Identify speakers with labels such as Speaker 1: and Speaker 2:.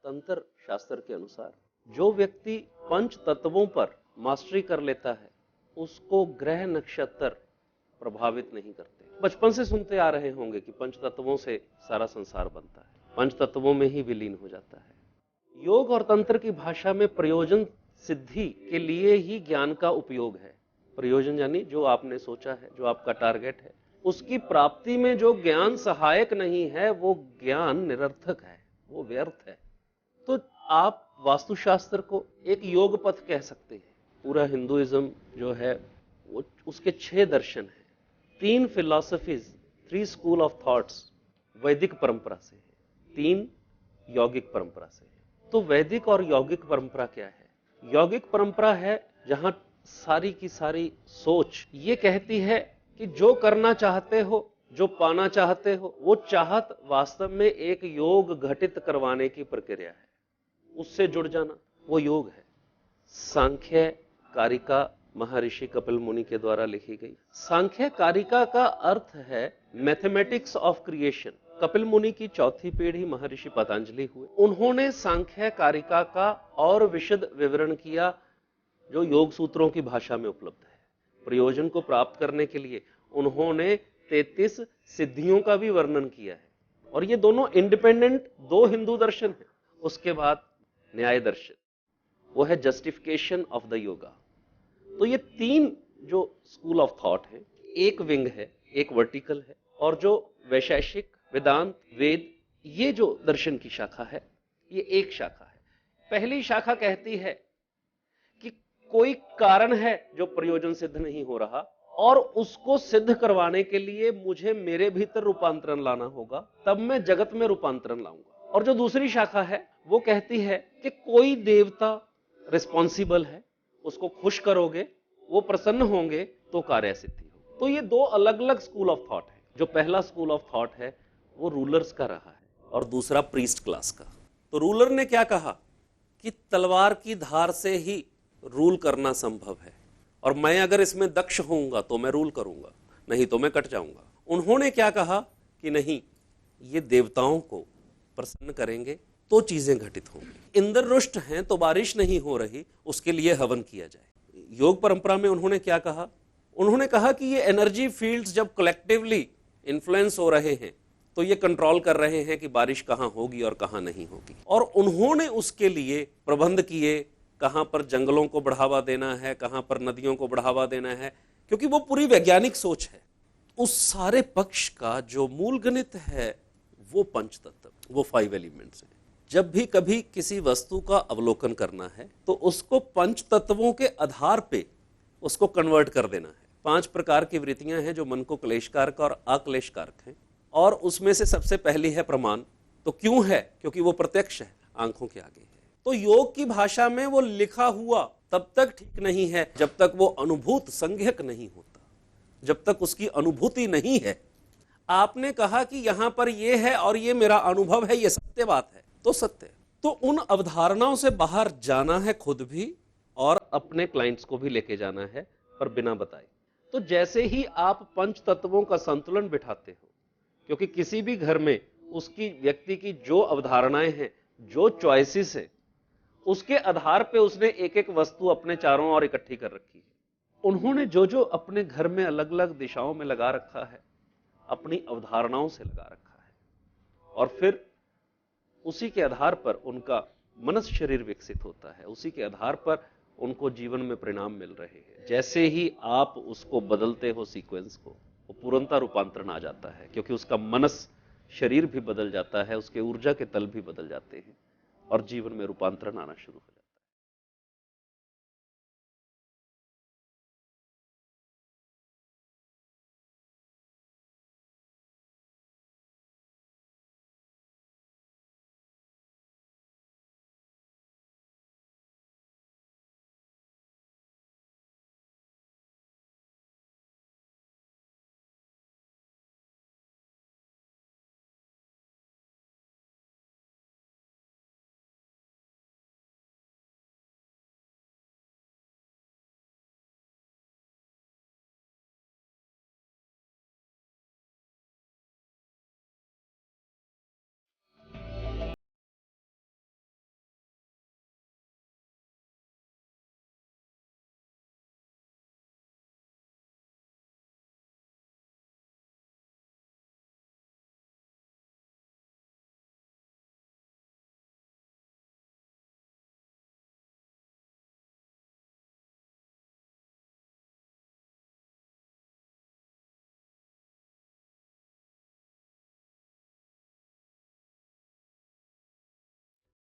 Speaker 1: तंत्र शास्त्र के अनुसार जो व्यक्ति पंच तत्वों पर मास्टरी कर लेता है उसको ग्रह नक्षत्र प्रभावित नहीं करते। बचपन से सुनते आ रहे होंगे कि पंच तत्वों से सारा संसार बनता है, पंच तत्वों में ही विलीन हो जाता है। योग और तंत्र की भाषा में प्रयोजन सिद्धि के लिए ही ज्ञान का उपयोग है। प्रयोजन यानी जो आपने सोचा है, जो आपका टारगेट है, उसकी प्राप्ति में जो ज्ञान सहायक नहीं है वो ज्ञान निरर्थक है, वो व्यर्थ है। तो आप वास्तुशास्त्र को एक योग पथ कह सकते हैं। पूरा हिंदुइज्म जो है वो उसके 6 दर्शन हैं, 3 फिलॉसफीज, 3 स्कूल ऑफ थॉट्स वैदिक परंपरा से है, 3 यौगिक परंपरा से है। तो वैदिक और यौगिक परंपरा क्या है? यौगिक परंपरा है जहां सारी की सारी सोच ये कहती है कि जो करना चाहते हो, जो पाना चाहते हो, वो चाहत वास्तव में एक योग घटित करवाने की प्रक्रिया है। उससे जुड़ जाना वो योग है। सांख्य कारिका महर्षि कपिल मुनि के द्वारा लिखी गई। सांख्य कारिका का अर्थ है मैथमेटिक्स ऑफ क्रिएशन। कपिल मुनि की 4थी पीढ़ी महर्षि पतंजलि हुए। उन्होंने सांख्य कारिका का और विशद विवरण किया जो योग सूत्रों की भाषा में उपलब्ध है। प्रयोजन को प्राप्त करने के लिए उन्होंने 33 सिद्धियों का भी वर्णन किया है। और ये दोनों इंडिपेंडेंट 2 हिंदू दर्शन हैं। उसके बाद न्याय दर्शन, वो है जस्टिफिकेशन ऑफ द योगा। तो ये 3 जो स्कूल ऑफ थॉट है, एक विंग है, एक वर्टिकल है, और जो वैशेषिक वेदांत वेद ये जो दर्शन की शाखा है ये एक शाखा है। पहली शाखा कहती है कि कोई कारण है जो प्रयोजन सिद्ध नहीं हो रहा और उसको सिद्ध करवाने के लिए मुझे मेरे भीतर रूपांतरण लाना होगा, तब मैं जगत में रूपांतरण लाऊंगा। और जो दूसरी शाखा है वो कहती है कि कोई देवता रिस्पॉन्सिबल है, उसको खुश करोगे, वो प्रसन्न होंगे तो कार्य सिद्धि हो। तो ये 2 अलग अलग स्कूल ऑफ थॉट है। जो पहला स्कूल ऑफ थॉट है वो रूलर्स का रहा है और दूसरा प्रीस्ट क्लास का। तो रूलर ने क्या कहा कि तलवार की धार से ही रूल करना संभव है और मैं अगर इसमें दक्ष होऊंगा तो मैं रूल करूंगा, नहीं तो मैं कट जाऊंगा। उन्होंने क्या कहा कि नहीं, ये देवताओं को प्रसन्न करेंगे तो चीजें घटित होंगी। इंद्र रुष्ट हैं तो बारिश नहीं हो रही, उसके लिए हवन किया जाए। योग परंपरा में उन्होंने क्या कहा? उन्होंने कहा कि ये एनर्जी फील्ड्स जब कलेक्टिवली इन्फ्लुएंस हो रहे हैं तो ये कंट्रोल कर रहे हैं कि बारिश कहां होगी और कहां नहीं होगी। और उन्होंने उसके लिए प्रबंध किए, कहां पर जंगलों को बढ़ावा देना है, कहां पर नदियों को बढ़ावा देना है, क्योंकि वो पूरी वैज्ञानिक सोच है। उस सारे पक्ष का जो मूल गणित है वो पंचतत्व, वो 5 एलिमेंट्स हैं। जब भी कभी किसी वस्तु का अवलोकन करना है तो उसको पंच तत्वों के आधार पे उसको कन्वर्ट कर देना है। 5 प्रकार की वृत्तियां हैं जो मन को क्लेशकारक और अक्लेशकारक हैं, और उसमें से सबसे पहली है प्रमाण। तो क्यों है? क्योंकि वो प्रत्यक्ष है, आंखों के आगे है। तो योग की भाषा में वो लिखा हुआ तब तक ठीक नहीं है जब तक वो अनुभूत संज्ञक नहीं होता, जब तक उसकी अनुभूति नहीं है। आपने कहा कि यहां पर ये है और ये मेरा अनुभव है, ये सत्य बात है, तो सत्य। तो उन अवधारणाओं से बाहर जाना है खुद भी और अपने क्लाइंट्स को भी लेके जाना है, पर बिना बताए। तो जैसे ही आप पंच तत्वों का संतुलन बिठाते हो, क्योंकि किसी भी घर में उसकी व्यक्ति की जो अवधारणाएं हैं, जो चॉइसेस है, उसके आधार पे उसने एक एक वस्तु अपने चारों ओर इकट्ठी कर रखी है। उन्होंने जो जो अपने घर में अलग अलग दिशाओं में लगा रखा है, अपनी अवधारणाओं से लगा रखा है, और फिर उसी के आधार पर उनका मनस शरीर विकसित होता है, उसी के आधार पर उनको जीवन में परिणाम मिल रहे हैं। जैसे ही आप उसको बदलते हो सीक्वेंस को, वो पूर्णता रूपांतरण आ जाता है, क्योंकि उसका मनस शरीर भी बदल जाता है, उसके ऊर्जा के तल भी बदल जाते हैं और जीवन में रूपांतरण आना शुरू हो जाता है।